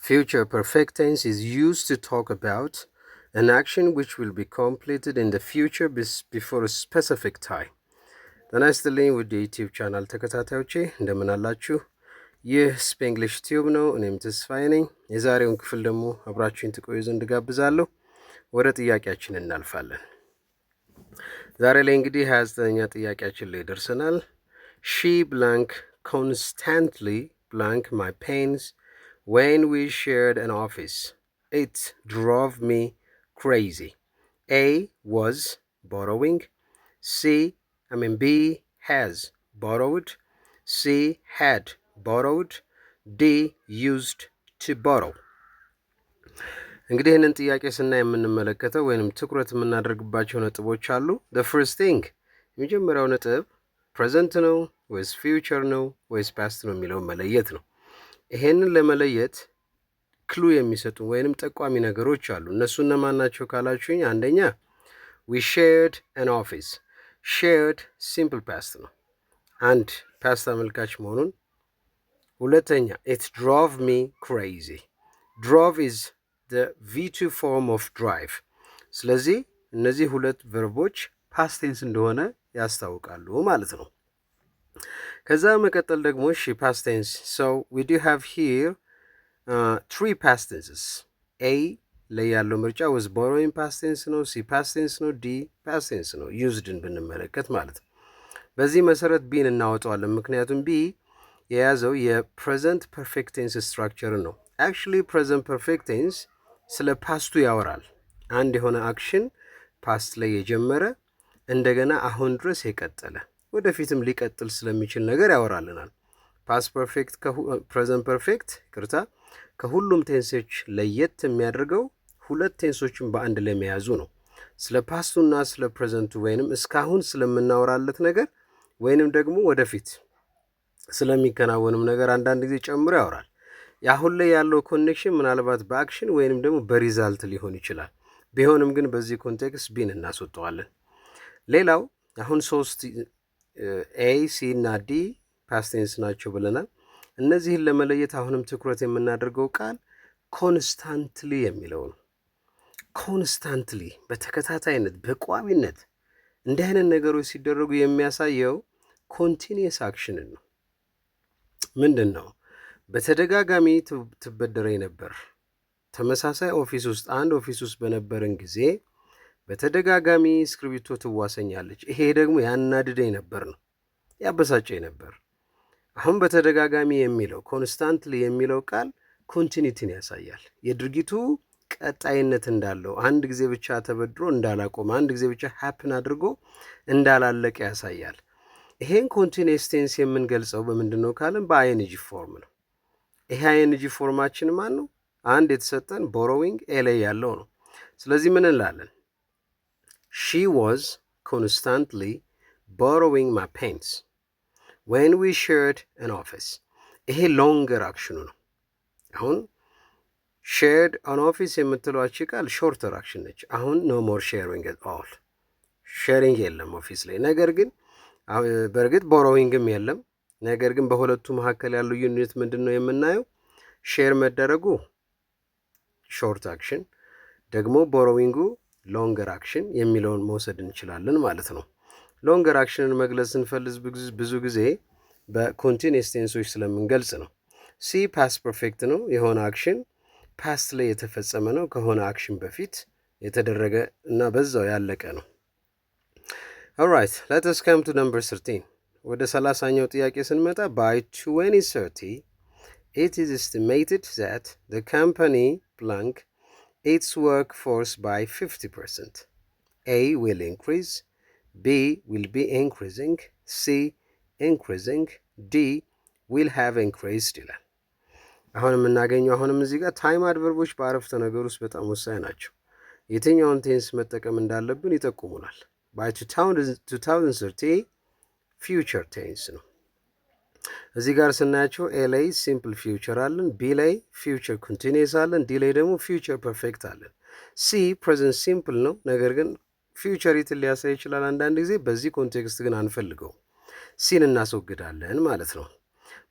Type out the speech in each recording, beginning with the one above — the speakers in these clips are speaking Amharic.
Future perfect tense is used to talk about an action which will be completed in the future before a specific time. ጤና ይስጥልኝ ውድ የዩቲዩብ ቻናል ተከታታዮቼ እንደምን አላችሁ? ይህ ስፔንግሊሽ ቲዩብ ነው። እኔም ተስፋዬ ነኝ። የዛሬውን ክፍል ደግሞ አብራችሁን ትቆዩ ዘንድ ጋብዛለሁ። ወደ ጥያቄያችን እናልፋለን። ዛሬ ላይ እንግዲህ 29ኛ ጥያቄያችን ላይ ደርሰናል። She blank constantly blank my pains when we shared an office. It drove me crazy. A was borrowing. B has borrowed. C had borrowed. D used to borrow. እንግዲህ ይህንን ጥያቄ ስናይ የምንመለከተው ወይንም ትኩረት የምናደርግባቸው ነጥቦች አሉ። the first thing የመጀመሪያው ነጥብ present ነው ወይስ future ነው ወይስ past ነው የሚለውን መለየት ነው። ይሄንን ለመለየት ክሉ የሚሰጡ ወይንም ጠቋሚ ነገሮች አሉ። እነሱ እነማን ናቸው ካላችሁኝ፣ አንደኛ we shared an office. shared simple past ነው፣ አንድ past አመልካች መሆኑን። ሁለተኛ it drove me crazy. drove is the V2 form of drive. ስለዚህ እነዚህ ሁለት ቨርቦች past tense እንደሆነ ያስታውቃሉ ማለት ነው። ከዛ መቀጠል ደግሞ past tense. So we do have here three past tenses. A ላይ ያለው ምርጫ was borrowing past tense ነው። C past tense ነው። D past tense ነው usedን ብንመለከት ማለት ነው። በዚህ መሰረት ቢን እናወጣዋለን፣ ምክንያቱም ቢ የያዘው የፕሬዘንት ፐርፌክት ቴንስ ስትራክቸር ነው። actually present perfect tense ስለ ፓስቱ ያወራል። አንድ የሆነ አክሽን ፓስት ላይ የጀመረ እንደገና አሁን ድረስ የቀጠለ ወደፊትም ሊቀጥል ስለሚችል ነገር ያወራልናል። ፓስት ፐርፌክት ፕሬዘንት ፐርፌክት ከሁሉም ቴንሶች ለየት የሚያደርገው ሁለት ቴንሶችን በአንድ ላይ መያዙ ነው። ስለ ፓስቱና ስለ ፕሬዘንቱ ወይንም እስካሁን ስለምናወራለት ነገር ወይንም ደግሞ ወደፊት ስለሚከናወንም ነገር አንዳንድ ጊዜ ጨምሮ ያወራል። የአሁን ላይ ያለው ኮኔክሽን ምናልባት በአክሽን ወይንም ደግሞ በሪዛልት ሊሆን ይችላል። ቢሆንም ግን በዚህ ኮንቴክስት ቢን እናስወጠዋለን። ሌላው አሁን ሶስት ኤ ሲ እና ዲ ፓስት ቴንስ ናቸው ብለናል። እነዚህን ለመለየት አሁንም ትኩረት የምናደርገው ቃል ኮንስታንትሊ የሚለው ነው። ኮንስታንትሊ በተከታታይነት በቋሚነት እንዲህ አይነት ነገሮች ሲደረጉ የሚያሳየው ኮንቲኒየስ አክሽንን ነው። ምንድን ነው? በተደጋጋሚ ትበደረኝ ነበር። ተመሳሳይ ኦፊስ ውስጥ አንድ ኦፊስ ውስጥ በነበረን ጊዜ በተደጋጋሚ እስክሪብቶ ትዋሰኛለች። ይሄ ደግሞ ያናድደኝ ነበር ነው፣ ያበሳጨኝ ነበር። አሁን በተደጋጋሚ የሚለው ኮንስታንትሊ የሚለው ቃል ኮንቲኒቲን ያሳያል። የድርጊቱ ቀጣይነት እንዳለው፣ አንድ ጊዜ ብቻ ተበድሮ እንዳላቆመ፣ አንድ ጊዜ ብቻ ሃፕን አድርጎ እንዳላለቀ ያሳያል። ይሄን ኮንቲኒየስ ቴንስ የምንገልጸው በምንድን ነው ካልን በአይኤንጂ ፎርም ነው። ይሄ አይኤንጂ ፎርማችን ማን ነው? አንድ የተሰጠን ቦሮዊንግ ኤ ላይ ያለው ነው። ስለዚህ ምን እንላለን? she was constantly borrowing my pens when we shared an office. ይሄ ሎንገር አክሽኑ ነው። አሁን shared an office የምትለዋች ቃል ሾርተር አክሽን ነች። አሁን no more sharing at all. ሼሪንግ የለም ኦፊስ ላይ። ነገር ግን በእርግጥ ቦሮዊንግም የለም። ነገር ግን በሁለቱ መካከል ያለው ዩኒት ምንድን ነው የምናየው? ሼር መደረጉ ሾርት አክሽን፣ ደግሞ ቦሮዊንጉ ሎንገር አክሽን የሚለውን መውሰድ እንችላለን ማለት ነው። ሎንገር አክሽንን መግለጽ ስንፈልግ ብዙ ጊዜ በኮንቲኒየስ ቴንሶች ስለምንገልጽ ነው። ሲ ፓስት ፐርፌክት ነው። የሆነ አክሽን ፓስት ላይ የተፈጸመ ነው፣ ከሆነ አክሽን በፊት የተደረገ እና በዛው ያለቀ ነው። alright, let us come to number 13. ወደ 30ኛው ጥያቄ ስንመጣ by 2030 it is estimated that the company blank its workforce by 50%. A will increase. B will be increasing. C increasing. D will have increased ይላል። አሁን የምናገኘው አሁንም እዚህ ጋር ታይም አድቨርቦች በአረፍተ ነገር ውስጥ በጣም ወሳኝ ናቸው። የትኛውን ቴንስ መጠቀም እንዳለብን ይጠቁሙናል። by 2030 ፊውቸር ቴንስ ነው። እዚህ ጋር ስናያቸው ኤ ላይ ሲምፕል ፊውቸር አለን፣ ቢ ላይ ፊውቸር ኮንቲኒየስ አለን፣ ዲ ላይ ደግሞ ፊውቸር ፐርፌክት አለን። ሲ ፕሬዘንት ሲምፕል ነው፣ ነገር ግን ፊውቸሪትን ሊያሳይ ይችላል አንዳንድ ጊዜ። በዚህ ኮንቴክስት ግን አንፈልገው፣ ሲን እናስወግዳለን ማለት ነው።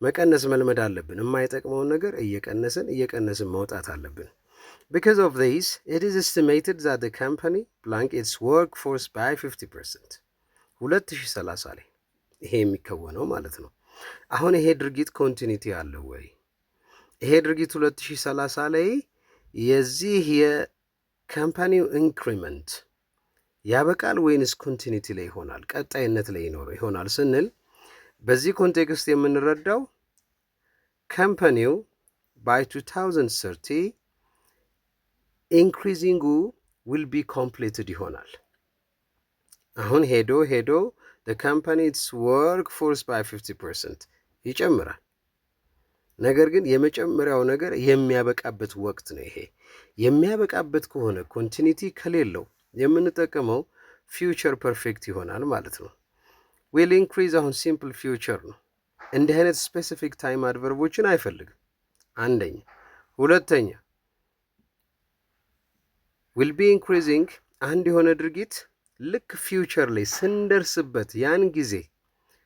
መቀነስ መልመድ አለብን። የማይጠቅመውን ነገር እየቀነስን መውጣት አለብን። Because of this, it is estimated that the company blank its workforce by 50%. 2030 ላይ ይሄ የሚከወነው ማለት ነው። አሁን ይሄ ድርጊት ኮንቲኒቲ አለው ወይ? ይሄ ድርጊት 2030 ላይ የዚህ የካምፓኒው ኢንክሪመንት ያበቃል ወይንስ ኮንቲኒቲ ላይ ይሆናል? ቀጣይነት ላይ ይሆናል ስንል በዚህ ኮንቴክስት የምንረዳው ካምፓኒው by 2030 ኢንክሪዚንጉ will be completed ይሆናል። አሁን ሄዶ the company's workforce by 50% ይጨምራል። ነገር ግን የመጨመሪያው ነገር የሚያበቃበት ወቅት ነው። ይሄ የሚያበቃበት ከሆነ ኮንቲኒቲ ከሌለው የምንጠቀመው ፊውቸር ፐርፌክት ይሆናል ማለት ነው። will increase አሁን ሲምፕል ፊውቸር ነው። እንዲህ አይነት ስፔሲፊክ ታይም አድቨርቦችን አይፈልግም። አንደኛ። ሁለተኛ will be increasing አንድ የሆነ ድርጊት ልክ ፊውቸር ላይ ስንደርስበት ያን ጊዜ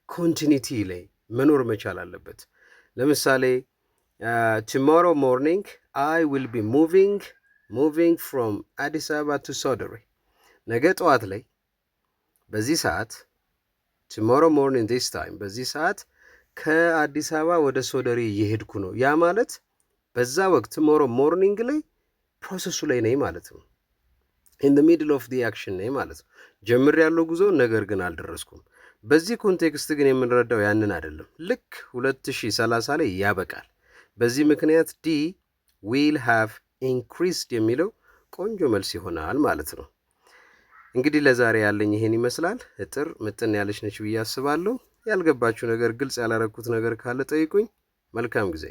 ኮንቲኒቲ ላይ መኖር መቻል አለበት። ለምሳሌ tomorrow morning I will be moving from አዲስ አበባ to ሶደሬ። ነገ ጠዋት ላይ በዚህ ሰዓት tomorrow morning this time በዚህ ሰዓት ከአዲስ አበባ ወደ ሶደሬ እየሄድኩ ነው። ያ ማለት በዛ ወቅት tomorrow morning ላይ ፕሮሰሱ ላይ ነኝ ማለት ነው። in the middle of the action ነኝ ማለት ነው። ጀምር ያለው ጉዞ ነገር ግን አልደረስኩም። በዚህ ኮንቴክስት ግን የምንረዳው ያንን አይደለም። ልክ 2030 ላይ ያበቃል። በዚህ ምክንያት ዲ will have increased የሚለው ቆንጆ መልስ ይሆናል ማለት ነው። እንግዲህ ለዛሬ ያለኝ ይሄን ይመስላል። እጥር ምጥን ያለች ነች ብዬ አስባለሁ። ያልገባችሁ ነገር፣ ግልጽ ያላረኩት ነገር ካለ ጠይቁኝ። መልካም ጊዜ